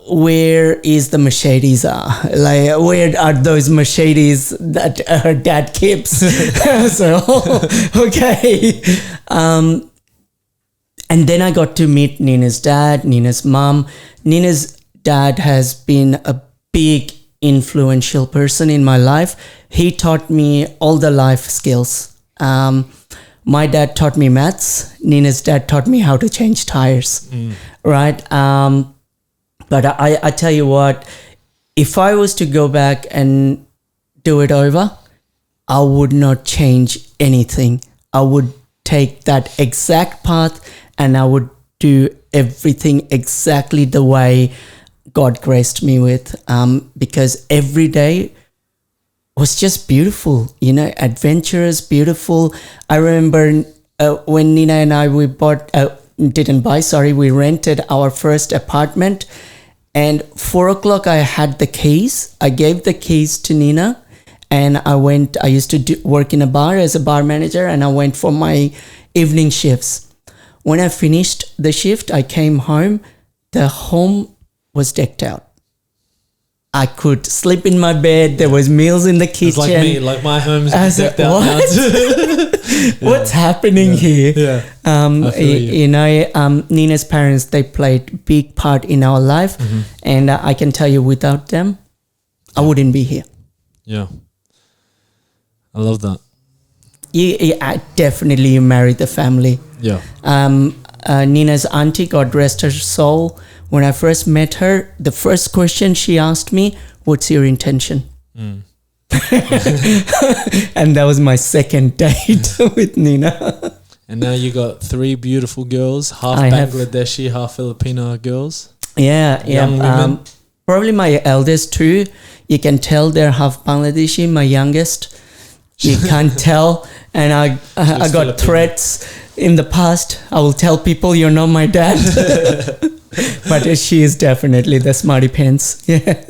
where is the Mercedes like, where are those Mercedes that her dad keeps? So, okay. And then I got to meet Nina's dad, Nina's mom. Nina's dad has been a big influential person in my life. He taught me all the life skills. My dad taught me maths. Nina's dad taught me how to change tires, right? But I tell you what, if I was to go back and do it over, I would not change anything. I would take that exact path and I would do everything exactly the way God graced me with, because every day was just beautiful, adventurous, beautiful. I remember when Nina and I, we rented our first apartment, and 4:00 I had the keys. I gave the keys to Nina, and I used to work in a bar as a bar manager, and I went for my evening shifts. When I finished the shift, I came home. The home was decked out. I could sleep in my bed. There was meals in the kitchen. It's like me, like my home's decked out now. What's happening here? Yeah. Nina's parents, they played a big part in our life. And I can tell you, without them, I wouldn't be here. Yeah. I love that. Definitely you married the family. Yeah. Nina's auntie, God rest her soul, when I first met her, the first question she asked me, what's your intention? And that was my second date with Nina. And now you got 3 beautiful girls, half Bangladeshi, half Filipino girls. Yeah. Young women. Probably my eldest 2. You can tell they're half Bangladeshi. My youngest, you can't tell. And I got Filipino threats in the past. I will tell people you're not my dad. But she is definitely the smarty pants. Yeah.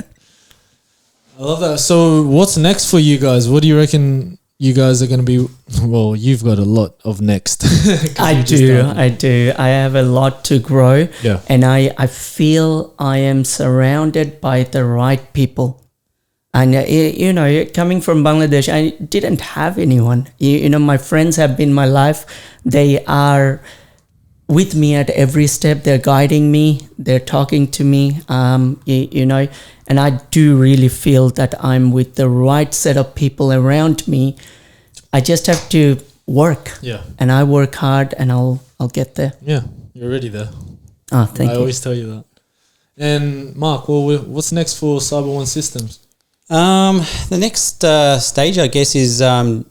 I love that. So what's next for you guys? What do you reckon you guys are going to be? Well, you've got a lot of next. I do. I have a lot to grow. Yeah. And I feel I am surrounded by the right people. And, coming from Bangladesh, I didn't have anyone. My friends have been my life. They are with me at every step. They're guiding me. They're talking to me, and I do really feel that I'm with the right set of people around me. I just have to work. Yeah. And I work hard and I'll get there. Yeah. You're already there. Oh, thank you. I always tell you that. And Mark, what's next for CyberOne Systems? The next stage, I guess, is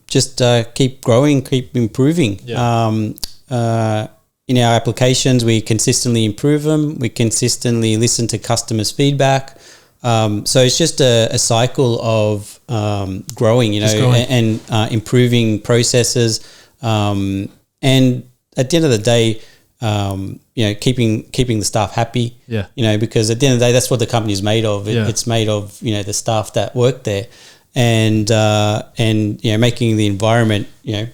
just keep growing, keep improving. Yeah. In our applications, we consistently improve them. We consistently listen to customers' feedback. So it's just a cycle of growing, you know, growing. and improving processes. And at the end of the day, you know, keeping the staff happy. Yeah. You know, because at the end of the day, that's what the company is made of. Yeah. It's made of, you know, the staff that work there, and you know, making the environment, you know,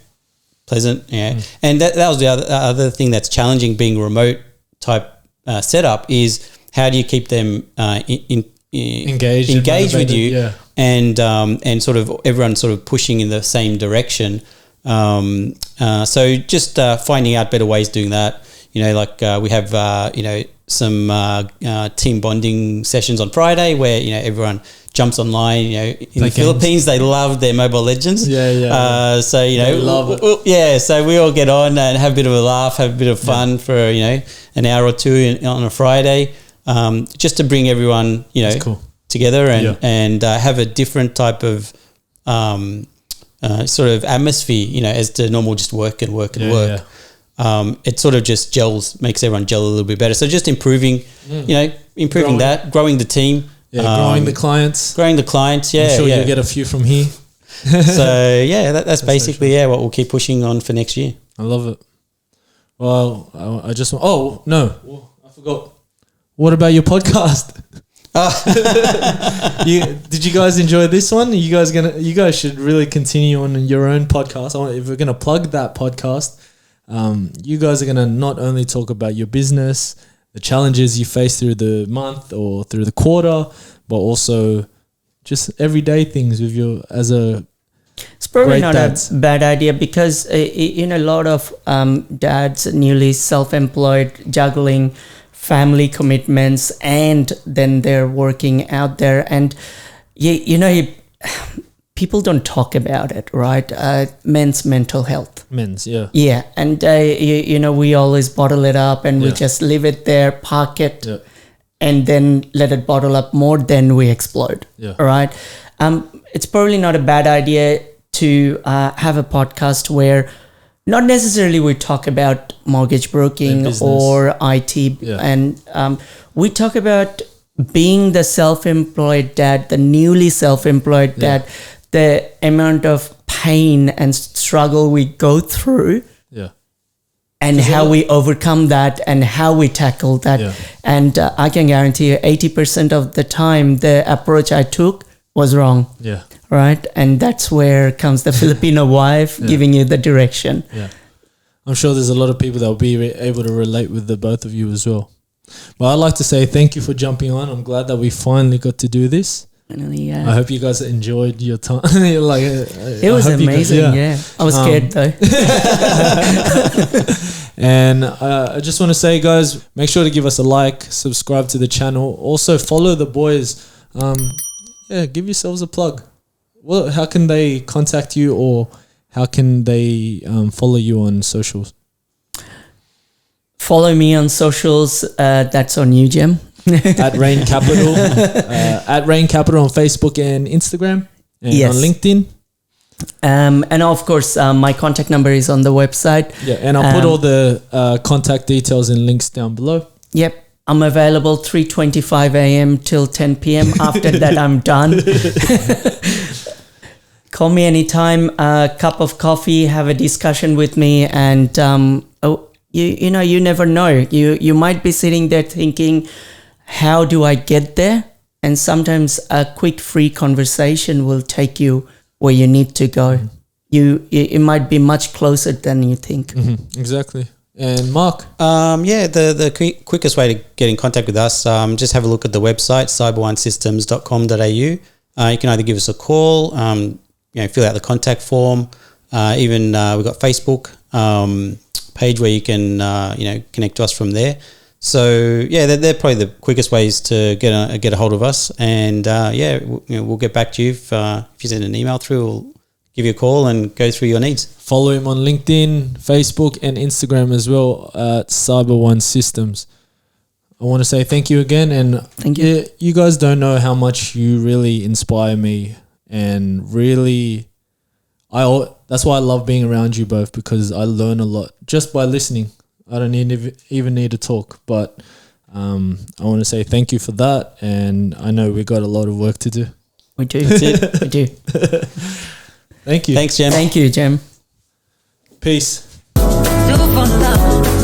pleasant. Yeah. And that was the other thing that's challenging being remote type setup is how do you keep them engaged with you, and sort of everyone sort of pushing in the same direction. So just finding out better ways doing that. You know, like we have you know, some team bonding sessions on Friday where, you know, everyone jumps online. You know, in the Philippines they love their Mobile Legends. So, you know, they love it. Yeah, so we all get on and have a bit of a laugh, have a bit of fun for, you know, an hour or two on a Friday, just to bring everyone, you know, together and have a different type of sort of atmosphere, you know, as to normal just work. It sort of just makes everyone gel a little bit better. So just improving, you know, growing the team. Growing the clients. Yeah. I'm sure you'll get a few from here. So yeah, that's basically what we'll keep pushing on for next year. I love it. Well, I just I forgot. What about your podcast? Did you guys enjoy this one? You guys should really continue on your own podcast. If we're gonna plug that podcast, you guys are gonna not only talk about your business, the challenges you face through the month or through the quarter, but also just everyday things with It's probably not a bad idea because in a lot of dads, newly self-employed, juggling family commitments, and then they're working out there, and people don't talk about it, right? Men's mental health. Yeah, and we always bottle it up and we just leave it there, park it, and then let it bottle up more, then we explode. Right? It's probably not a bad idea to have a podcast where not necessarily we talk about mortgage broking or IT, and we talk about being the self-employed dad, the newly self-employed dad, the amount of pain and struggle we go through, and how we overcome that and how we tackle that. And I can guarantee you 80% of the time the approach I took was wrong. Right? And that's where comes the Filipino wife giving you the direction. I'm sure there's a lot of people that will be able to relate with the both of you as well. But I'd like to say thank you for jumping on. I'm glad that we finally got to do this. I hope you guys enjoyed your time. It was amazing. I was scared though. And I just want to say, guys, make sure to give us a like, subscribe to the channel. Also follow the boys. Give yourselves a plug. Well, how can they contact you, or how can they follow you on socials? Follow me on socials. That's on UGEM. At RAEN Capital. At RAEN Capital on Facebook and Instagram. And on LinkedIn. And of course, my contact number is on the website. And I'll put all the contact details and links down below. Yep. I'm available 3:25 a.m. till 10 p.m. After that, I'm done. Call me anytime, a cup of coffee, have a discussion with me. And, you never know. You might be sitting there thinking, how do I get there? And sometimes a quick free conversation will take you where you need to go. It might be much closer than you think. Exactly. And Mark? The quickest way to get in contact with us, just have a look at the website, cyberonesystems.com.au. You can either give us a call, fill out the contact form. Even we've got Facebook page where you can connect to us from there. So they're probably the quickest ways to get a hold of us. And we'll get back to you if you send an email through. We'll give you a call and go through your needs. Follow him on LinkedIn, Facebook, and Instagram as well at CyberOne Systems. I want to say thank you again, and thank you. You guys don't know how much you really inspire me, and really, that's why I love being around you both, because I learn a lot just by listening. I don't even need to talk, but I want to say thank you for that, and I know we got a lot of work to do. We do. We do. Thank you. Thanks, Jem. Thank you, Jem. Peace. Do for love.